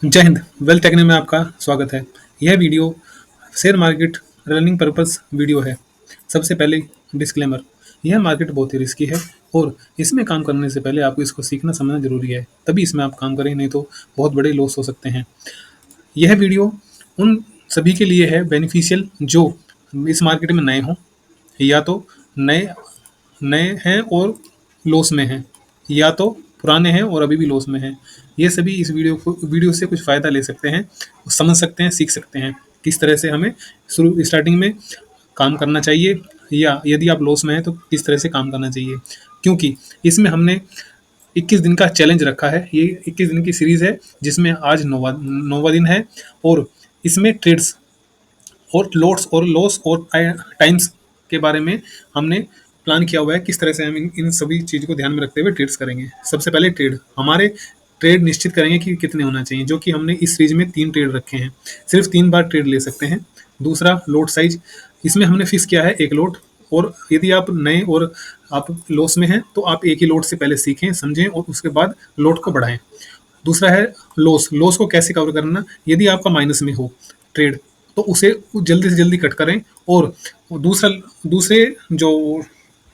जय Hind. Wealth techno में आपका स्वागत है। यह video share market running purpose video है। सबसे पहले डिस्क्लेमर, यह मार्केट बहुत ही रिस्की है और इसमें काम करने से पहले आपको इसको सीखना समझना जरूरी है, तभी इसमें आप काम करें, नहीं तो बहुत बड़े लॉस हो सकते हैं। यह वीडियो उन सभी के लिए है बेनिफिशियल जो इस मार्केट में नए हों, या तो नए नए हैं और लॉस में हैं, या तो पुराने हैं और अभी भी लॉस में हैं। ये सभी इस वीडियो से कुछ फ़ायदा ले सकते हैं, समझ सकते हैं, सीख सकते हैं किस तरह से हमें शुरू स्टार्टिंग में काम करना चाहिए, या यदि आप लॉस में हैं तो किस तरह से काम करना चाहिए। क्योंकि इसमें हमने 21 दिन का चैलेंज रखा है। ये 21 दिन की सीरीज़ है जिसमें आज नौवा दिन है, और इसमें ट्रेड्स और लोट्स और लॉस और टाइम्स के बारे में हमने प्लान किया हुआ है, किस तरह से हम इन सभी चीज़ को ध्यान में रखते हुए ट्रेड्स करेंगे। सबसे पहले हमारे ट्रेड निश्चित करेंगे कि कितने होना चाहिए, जो कि हमने इस सीरीज में 3 ट्रेड रखे हैं। सिर्फ 3 बार ट्रेड ले सकते हैं। दूसरा, लोट साइज, इसमें हमने फिक्स किया है 1 लोट, और यदि आप नए और आप लॉस में हैं तो आप एक ही लोट से पहले सीखें, समझें और उसके बाद लोट को बढ़ाएं। दूसरा है लॉस। लॉस को कैसे कवर करना, यदि आपका माइनस में हो ट्रेड तो उसे जल्दी से जल्दी कट करें, और दूसरे जो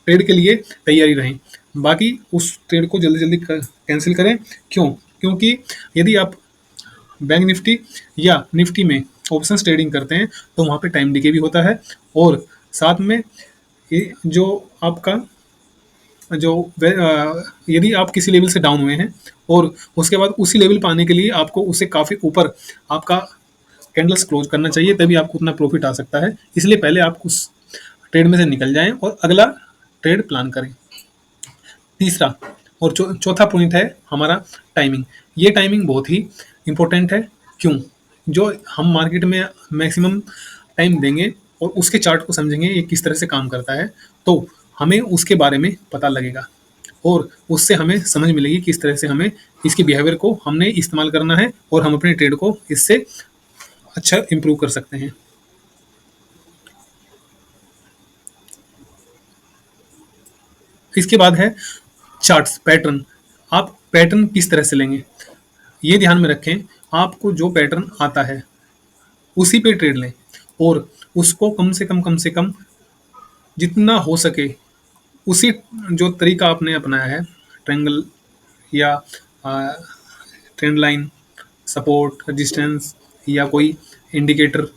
ट्रेड के लिए तैयारी रहें। बाकी उस ट्रेड को जल्दी जल्दी कैंसिल करें। क्यों? क्योंकि यदि आप बैंक निफ्टी या निफ्टी में ऑप्शंस ट्रेडिंग करते हैं तो वहाँ पे टाइम डिके भी होता है, और साथ में ये जो आपका जो यदि आप किसी लेवल से डाउन हुए हैं और उसके बाद उसी लेवल पर आने के लिए आपको उसे काफ़ी ऊपर आपका कैंडल्स क्लोज करना चाहिए, तभी आपको उतना प्रॉफिट आ सकता है। इसलिए पहले आप उस ट्रेड में से निकल जाएं और अगला ट्रेड प्लान करें। तीसरा और चौथा पॉइंट है हमारा टाइमिंग। ये टाइमिंग बहुत ही इम्पोर्टेंट है। क्यों? जो हम मार्केट में मैक्सिमम टाइम देंगे और उसके चार्ट को समझेंगे ये किस तरह से काम करता है, तो हमें उसके बारे में पता लगेगा और उससे हमें समझ मिलेगी किस तरह से हमें इसके बिहेवियर को हमने इस्तेमाल करना है, और हम अपने ट्रेड को इससे अच्छा इम्प्रूव कर सकते हैं। इसके बाद है चार्ट्स, पैटर्न। आप पैटर्न किस तरह से लेंगे ये ध्यान में रखें। आपको जो पैटर्न आता है उसी पे ट्रेड लें, और उसको कम से कम जितना हो सके उसी जो तरीका आपने अपनाया है, ट्रायंगल या ट्रेंड लाइन, सपोर्ट, रेजिस्टेंस या कोई इंडिकेटर,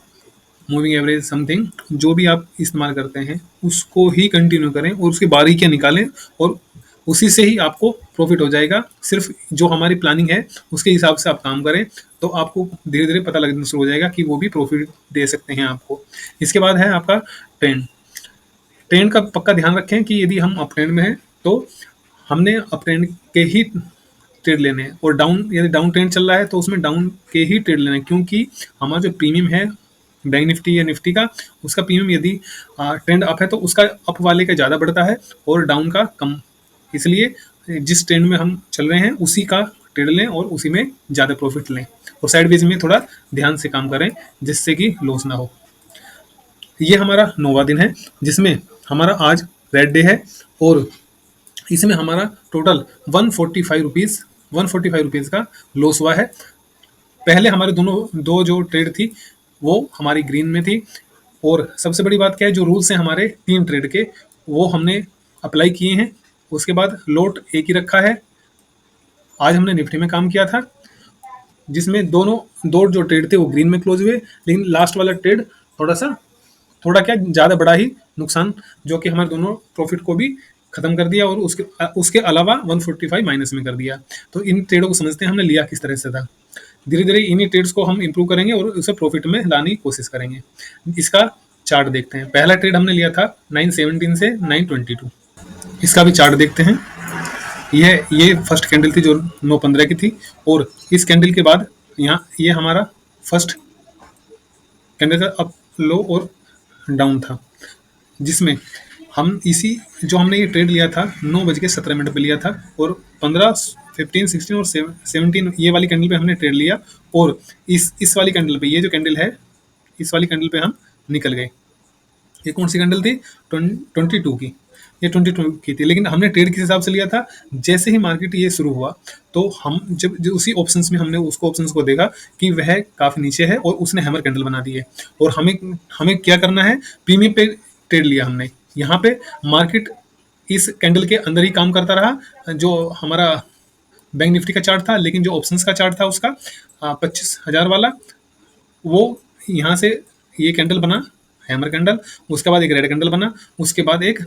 मूविंग एवरेज, समथिंग, जो भी आप इस्तेमाल करते हैं उसको ही कंटिन्यू करें और उसकी बारीकियाँ निकालें, और उसी से ही आपको प्रॉफिट हो जाएगा। सिर्फ जो हमारी प्लानिंग है उसके हिसाब से आप काम करें तो आपको धीरे धीरे पता लगना शुरू हो जाएगा कि वो भी प्रॉफिट दे सकते हैं आपको। इसके बाद है आपका ट्रेंड। ट्रेंड का पक्का ध्यान रखें कि यदि हम अप ट्रेंड में हैं तो हमने अप ट्रेंड के ही ट्रेड लेने हैं, और यदि डाउन ट्रेंड चल रहा है तो उसमें डाउन के ही ट्रेड लेने हैं। क्योंकि हमारा जो प्रीमियम है बैंक निफ्टी या निफ्टी का, उसका प्रीमियम यदि ट्रेंड अप है तो उसका अप वाले का ज़्यादा बढ़ता है और डाउन का कम। इसलिए जिस ट्रेंड में हम चल रहे हैं उसी का ट्रेड लें और उसी में ज़्यादा प्रॉफिट लें, और साइडवेज में थोड़ा ध्यान से काम करें जिससे कि लॉस ना हो। ये हमारा 9वां दिन है जिसमें हमारा आज रेड डे है, और इसमें हमारा टोटल 145 रुपीज़ का लॉस हुआ है। पहले हमारे दो जो ट्रेड थी वो हमारी ग्रीन में थी, और सबसे बड़ी बात क्या है, जो रूल्स हैं हमारे 3 ट्रेड के वो हमने अप्लाई किए हैं। उसके बाद लोट एक ही रखा है। आज हमने निफ्टी में काम किया था जिसमें दो जो ट्रेड थे वो ग्रीन में क्लोज हुए, लेकिन लास्ट वाला ट्रेड थोड़ा क्या ज़्यादा बड़ा ही नुकसान, जो कि हमारे दोनों प्रॉफिट को भी खत्म कर दिया और उसके अलावा 145 माइनस में कर दिया। तो इन ट्रेडों को समझते हैं हमने लिया किस तरह से था। धीरे धीरे इन्हीं ट्रेड्स को हम इंप्रूव करेंगे और उसे प्रॉफिट में लाने की कोशिश करेंगे। इसका चार्ट देखते हैं। पहला ट्रेड हमने लिया था 917 से 922। इसका भी चार्ट देखते हैं। ये फर्स्ट कैंडल थी जो 915 की थी, और इस कैंडल के बाद यहाँ ये हमारा फर्स्ट कैंडल का अप, लो और डाउन था, जिसमें हम जो हमने ये ट्रेड लिया था 9:17 पे लिया था, और 15, 15, 16 और 17 ये वाली कैंडल पे हमने ट्रेड लिया, और इस वाली कैंडल पे, ये जो कैंडल है इस वाली कैंडल पे हम निकल गए। ये कौन सी कैंडल थी? 22 की। ये 22 की थी, लेकिन हमने ट्रेड किस हिसाब से लिया था, जैसे ही मार्केट ये शुरू हुआ तो हम जब जो उसी ऑप्शंस में हमने उसको ऑप्शंस को देखा कि वह काफ़ी नीचे है और उसने हैमर कैंडल बना दी है, और हमें हमें क्या करना है, प्रीमियम पे ट्रेड लिया हमने। यहाँ पे मार्केट इस कैंडल के अंदर ही काम करता रहा, जो हमारा बैंक निफ्टी का चार्ट था, लेकिन जो ऑप्शंस का चार्ट था उसका 25,000 वाला, वो यहाँ से ये कैंडल बना, हैमर कैंडल, उसके बाद एक रेड कैंडल बना, उसके बाद एक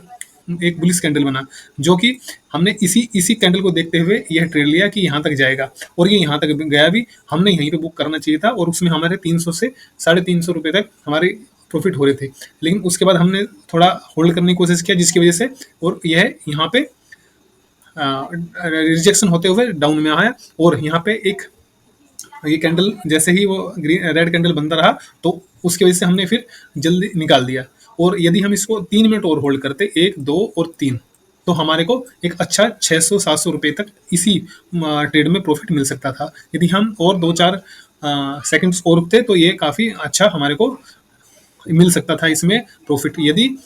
एक बुलिश कैंडल बना, जो कि हमने इसी इसी कैंडल को देखते हुए यह ट्रेड लिया कि यहाँ तक जाएगा, और ये यहाँ तक गया भी। हमने यहीं पे बुक करना चाहिए था, और उसमें हमारे 300 से 350 रुपये तक हमारे प्रॉफिट हो रहे थे, लेकिन उसके बाद हमने थोड़ा होल्ड करने की कोशिश किया, जिसकी वजह से और यह यहाँ पे रिजेक्शन होते हुए डाउन में आया, और यहाँ पे एक ये कैंडल जैसे ही वो ग्रीन रेड कैंडल बनता रहा, तो उसकी वजह से हमने फिर जल्दी निकाल दिया। और यदि हम इसको 3 मिनट और होल्ड करते, 1, 2 और 3, तो हमारे को एक अच्छा 600-700 रुपये तक इसी ट्रेड में प्रॉफिट मिल सकता था। यदि हम और 2-4 सेकंड्स और रुकते तो ये काफ़ी अच्छा हमारे को मिल सकता था इसमें प्रॉफिट। यदि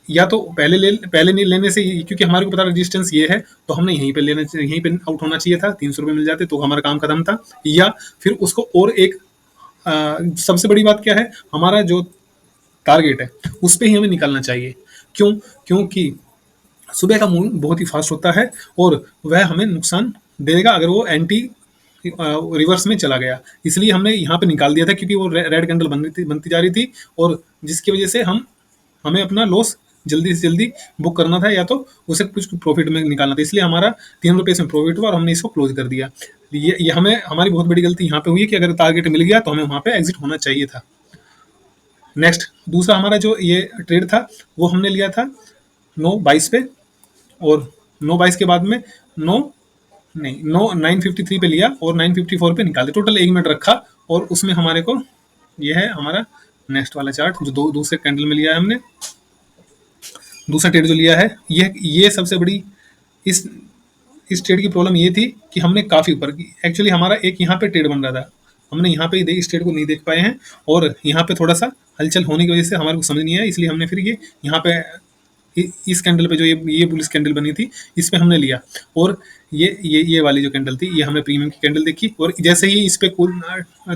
या तो पहले नहीं लेने से, क्योंकि हमारे को पता रेजिस्टेंस ये है, तो हमने यहीं पे यहीं पे आउट होना चाहिए था, 300 रुपये मिल जाते तो हमारा काम खत्म था। या फिर उसको और एक सबसे बड़ी बात क्या है, हमारा जो टारगेट है उस पे ही हमें निकालना चाहिए। क्यों? क्योंकि सुबह का मूव बहुत ही फास्ट होता है, और वह हमें नुकसान देगा अगर वो एंटी रिवर्स में चला गया। इसलिए हमने यहाँ पे निकाल दिया था, क्योंकि वो रेड कैंडल बनती जा रही थी, और जिसकी वजह से हमें अपना लॉस जल्दी से जल्दी बुक करना था, या तो उसे कुछ प्रॉफिट में निकालना था। इसलिए हमारा 3 रुपये इसमें प्रॉफिट हुआ, और हमने इसको क्लोज कर दिया। ये हमें हमारी बहुत बड़ी गलती यहाँ पे हुई है कि अगर टारगेट मिल गया तो हमें वहाँ पे एग्जिट होना चाहिए था। नेक्स्ट दूसरा हमारा जो ये ट्रेड था, वो हमने लिया था 9:22 पे, और 9:22 के बाद में 9:53 पे लिया, और 9:54 पे निकाले। टोटल 1 मिनट रखा, और उसमें हमारे को ये है हमारा नेक्स्ट वाला चार्ट, जो दूसरे कैंडल में लिया है हमने। दूसरा ट्रेड जो लिया है, ये सबसे बड़ी इस इस ट्रेड की प्रॉब्लम ये थी कि हमने काफ़ी ऊपर की, एक्चुअली हमारा एक यहाँ पे ट्रेड बन रहा था, हमने यहाँ पे इस ट्रेड को नहीं देख पाए हैं, और यहाँ पे थोड़ा सा हलचल होने की वजह से हमारे को समझ नहीं आया, इसलिए हमने फिर ये यहाँ पे इस कैंडल पे जो ये बुलिश कैंडल बनी थी, इस पे हमने लिया। और ये वाली जो कैंडल थी, ये हमने प्रीमियम की कैंडल देखी, और जैसे ही इस पे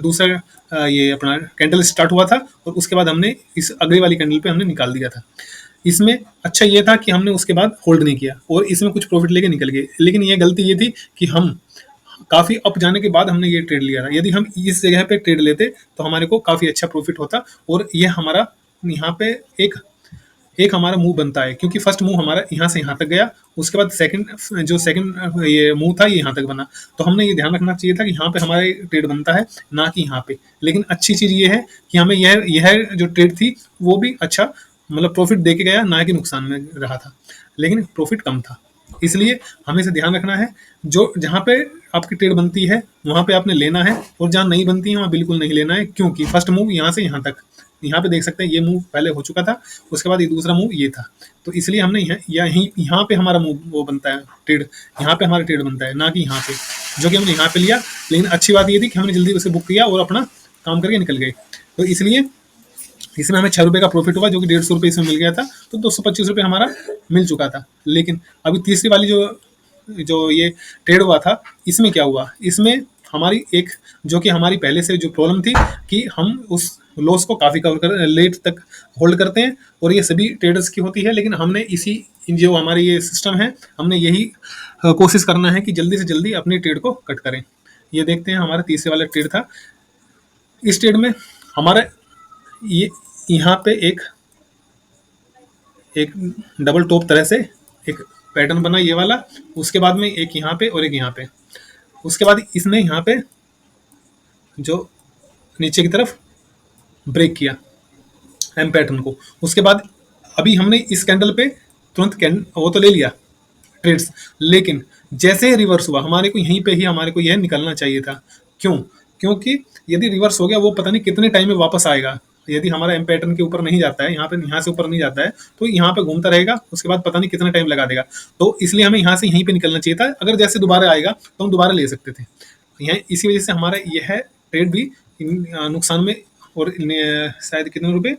दूसरा ये अपना कैंडल स्टार्ट हुआ था, और उसके बाद हमने इस अगली वाली कैंडल पे हमने निकाल दिया था। इसमें अच्छा ये था कि हमने उसके बाद होल्ड नहीं किया, और इसमें कुछ प्रॉफिट लेके निकल गए। लेकिन ये गलती ये थी कि हम काफ़ी अप जाने के बाद हमने ये ट्रेड लिया था। यदि हम इस जगह पे ट्रेड लेते तो हमारे को काफ़ी अच्छा प्रॉफिट होता, और ये हमारा यहाँ पे एक एक हमारा मूव बनता है, क्योंकि फर्स्ट मूव हमारा यहाँ से यहाँ तक गया, उसके बाद सेकंड ये मूव था, ये यहाँ तक बना। तो हमने ये ध्यान रखना चाहिए था कि यहाँ पे हमारा ट्रेड बनता है, ना कि यहाँ पे। लेकिन अच्छी चीज़ ये है कि हमें यह जो ट्रेड थी वो भी अच्छा, मतलब प्रॉफिट दे के गया, ना कि नुकसान में रहा था, लेकिन प्रॉफिट कम था। इसलिए हमें इसे ध्यान रखना है, जो जहाँ पे आपकी ट्रेड बनती है वहाँ पे आपने लेना है, और जहाँ नहीं बनती है वहाँ बिल्कुल नहीं लेना है। क्योंकि फर्स्ट मूव यहाँ से यहाँ तक, यहाँ पे देख सकते हैं ये मूव पहले हो चुका था, उसके बाद ये दूसरा मूव ये था, तो इसलिए हमने यहाँ पे हमारा मूव वो बनता है ट्रेड, यहाँ पे हमारा ट्रेड बनता है, ना कि यहाँ पे, जो कि हमने यहाँ पे लिया। लेकिन अच्छी बात ये थी कि हमने जल्दी उसे बुक किया और अपना काम करके निकल गए। तो इसलिए इसमें हमें 6 रुपये का प्रॉफिट हुआ, जो कि 150 रुपये इसमें मिल गया था, तो 225 रुपये हमारा मिल चुका था। लेकिन अभी तीसरी वाली जो ये ट्रेड हुआ था, इसमें क्या हुआ, इसमें हमारी एक, जो कि हमारी पहले से जो प्रॉब्लम थी कि हम उस लॉस को काफ़ी कवर कर लेट तक होल्ड करते हैं, और ये सभी ट्रेडर्स की होती है। लेकिन हमने इसी जो हमारी ये सिस्टम है, हमने यही कोशिश करना है कि जल्दी से जल्दी अपनी ट्रेड को कट करें। ये देखते हैं हमारा तीसरे वाला ट्रेड था। इस ट्रेड में हमारा ये यहाँ पे एक डबल टॉप तरह से एक पैटर्न बना, ये वाला, उसके बाद में एक यहाँ पे और एक यहाँ पे, उसके बाद इसने यहाँ पे जो नीचे की तरफ ब्रेक किया एम पैटर्न को। उसके बाद अभी हमने इस कैंडल पे तुरंत वो तो ले लिया ट्रेड्स, लेकिन जैसे ही रिवर्स हुआ, हमारे को यहीं पे ही हमारे को यह निकलना चाहिए था। क्यों? क्योंकि यदि रिवर्स हो गया, वो पता नहीं कितने टाइम में वापस आएगा। यदि हमारा एम पैटर्न के ऊपर नहीं जाता है, यहाँ से ऊपर नहीं जाता है, तो यहाँ पे घूमता रहेगा, उसके बाद पता नहीं कितना टाइम लगा देगा। तो इसलिए हमें यहाँ से यहीं पे निकलना चाहिए था। अगर जैसे दोबारा आएगा तो हम दोबारा ले सकते थे। यह इसी वजह से हमारा यह ट्रेड भी नुकसान में, और शायद कितने रुपए,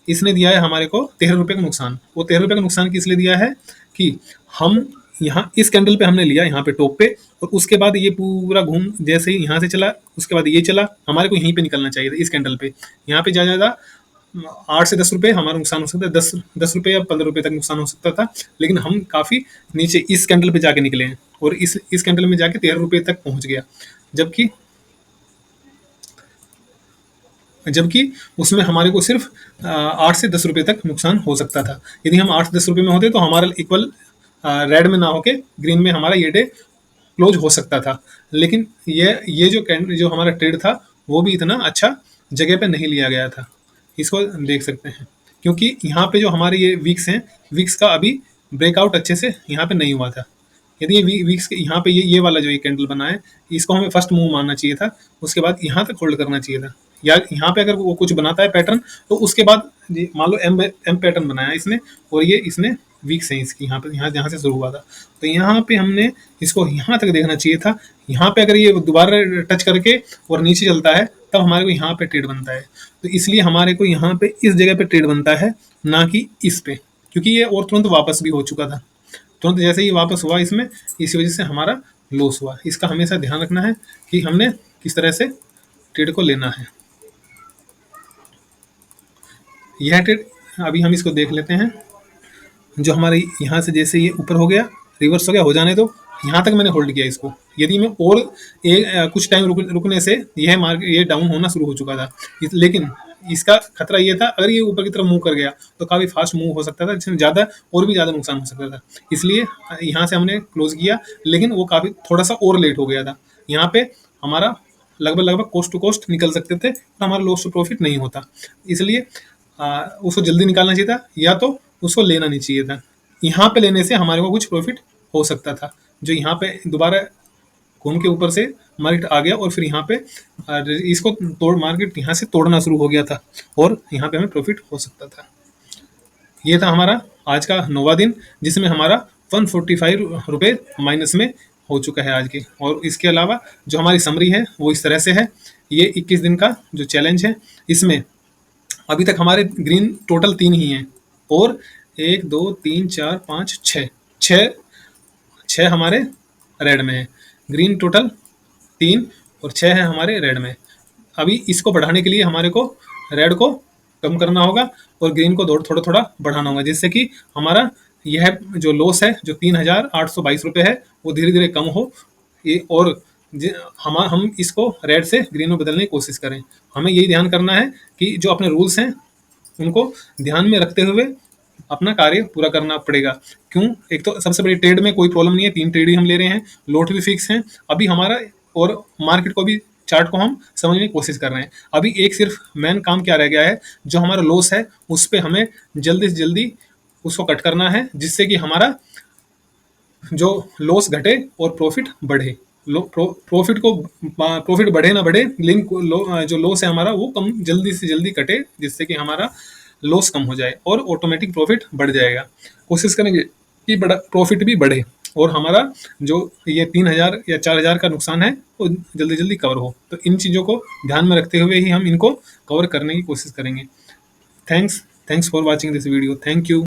इसने दिया है हमारे को 13 रुपये का नुकसान। वो 13 रुपये का नुकसान किस लिए दिया है कि हम यहाँ इस कैंडल पे हमने लिया यहाँ पे टॉप पे, और उसके बाद ये पूरा घूम जैसे ही यहाँ से चला, उसके बाद ये चला, हमारे को यहीं पे निकलना चाहिए था इस कैंडल पे। यहाँ पे ज़्यादा 8 से 10 रुपये हमारा नुकसान हो सकता है, 10 रुपये या 15 रुपये तक नुकसान हो सकता था, लेकिन हम काफ़ी नीचे इस कैंडल पे जाके निकले हैं और इस कैंडल में जाके 13 रुपये तक पहुंच गया, जबकि जबकि उसमें हमारे को सिर्फ 8 से 10 रुपये तक नुकसान हो सकता था। यदि हम 8 से 10 रुपये में होते तो हमारा इक्वल रेड में ना होके ग्रीन में हमारा ये डे क्लोज हो सकता था। लेकिन ये जो हमारा ट्रेड था वो भी इतना अच्छा जगह पे नहीं लिया गया था, इसको देख सकते हैं, क्योंकि यहाँ पे जो हमारे ये वीक्स हैं, वीक्स का अभी ब्रेकआउट अच्छे से यहाँ पे नहीं हुआ था। यदि ये वीक्स के यहाँ पे ये वाला जो ये कैंडल बना है, इसको हमें फर्स्ट मूव मानना चाहिए था, उसके बाद यहाँ तक होल्ड करना चाहिए था, या यहाँ पे अगर वो कुछ बनाता है पैटर्न तो उसके बाद मान लो एम पैटर्न बनाया इसने, और ये इसने वीक्स हैं इसकी यहाँ पे, यहाँ से शुरू हुआ था, तो यहाँ पे हमने इसको यहाँ तक देखना चाहिए था। यहाँ पे अगर ये दोबारा टच करके और नीचे चलता है तब हमारे को यहाँ पे ट्रेड बनता है, तो इसलिए हमारे को यहाँ पे इस जगह पे ट्रेड बनता है, ना कि इस पे, क्योंकि ये और तुरंत वापस भी हो चुका था। तुरंत जैसे ही वापस हुआ इसमें, इसी वजह से हमारा लॉस हुआ। इसका हमेशा ध्यान रखना है कि हमने किस तरह से ट्रेड को लेना है। यह ट्रेड अभी हम इसको देख लेते हैं, जो हमारे यहाँ से जैसे ये ऊपर हो गया, रिवर्स हो गया, हो जाने तो यहाँ तक मैंने होल्ड किया इसको। यदि मैं और कुछ टाइम रुकने से यह मार्केट ये डाउन होना शुरू हो चुका था, लेकिन इसका खतरा ये था अगर ये ऊपर की तरफ मूव कर गया तो काफ़ी फास्ट मूव हो सकता था, जिसमें ज़्यादा और भी ज़्यादा नुकसान हो सकता था। इसलिए यहाँ से हमने क्लोज किया, लेकिन वो काफ़ी थोड़ा सा और लेट हो गया था। यहाँ पे हमारा लगभग कोस्ट टू कोस्ट निकल सकते थे और हमारा लॉस टू प्रॉफिट नहीं होता, इसलिए उसको जल्दी निकालना चाहिए था, या तो उसको लेना नहीं चाहिए था। यहाँ पे लेने से हमारे को कुछ प्रॉफिट हो सकता था, जो यहाँ पे दोबारा घूम के ऊपर से मार्केट आ गया और फिर यहाँ पे इसको मार्केट यहाँ से तोड़ना शुरू हो गया था और यहाँ पे हमें प्रॉफिट हो सकता था। ये था हमारा आज का 9वां दिन, जिसमें हमारा 145 रुपये माइनस में हो चुका है आज के। और इसके अलावा जो हमारी समरी है वो इस तरह से है। ये 21 दिन का जो चैलेंज है, इसमें अभी तक हमारे ग्रीन टोटल 3 ही हैं, और 1 2 3 4 5 6 हमारे रेड में है। ग्रीन टोटल 3 और 6 है हमारे रेड में। अभी इसको बढ़ाने के लिए हमारे को रेड को कम करना होगा और ग्रीन को थोड़ा थोड़ा बढ़ाना होगा, जिससे कि हमारा यह जो लॉस है, जो 3822 रुपये है, वो धीरे धीरे कम हो। ये और हम इसको रेड से ग्रीन में बदलने की कोशिश करें। हमें यही ध्यान करना है कि जो अपने रूल्स हैं उनको ध्यान में रखते हुए अपना कार्य पूरा करना पड़ेगा। क्यों? एक तो सबसे बड़ी ट्रेड में कोई प्रॉब्लम नहीं है, 3 ट्रेड ही हम ले रहे हैं, लोट भी फिक्स हैं अभी हमारा, और मार्केट को भी, चार्ट को हम समझने की कोशिश कर रहे हैं। अभी एक सिर्फ मेन काम क्या रह गया है, जो हमारा लॉस है उस पर हमें जल्दी से जल्दी उसको कट करना है, जिससे कि हमारा जो लॉस घटे और प्रॉफिट बढ़े। प्रॉफिट बढ़े ना बढ़े, लेकिन जो लॉस है हमारा वो कम जल्दी से जल्दी कटे, जिससे कि हमारा लॉस कम हो जाए और ऑटोमेटिक प्रॉफिट बढ़ जाएगा। कोशिश करेंगे कि बड़ा प्रॉफिट भी बढ़े और हमारा जो ये 3000 या 4000 का नुकसान है वो जल्दी जल्दी कवर हो। तो इन चीज़ों को ध्यान में रखते हुए ही हम इनको कवर करने की कोशिश करेंगे। Thanks for watching this video. Thank you.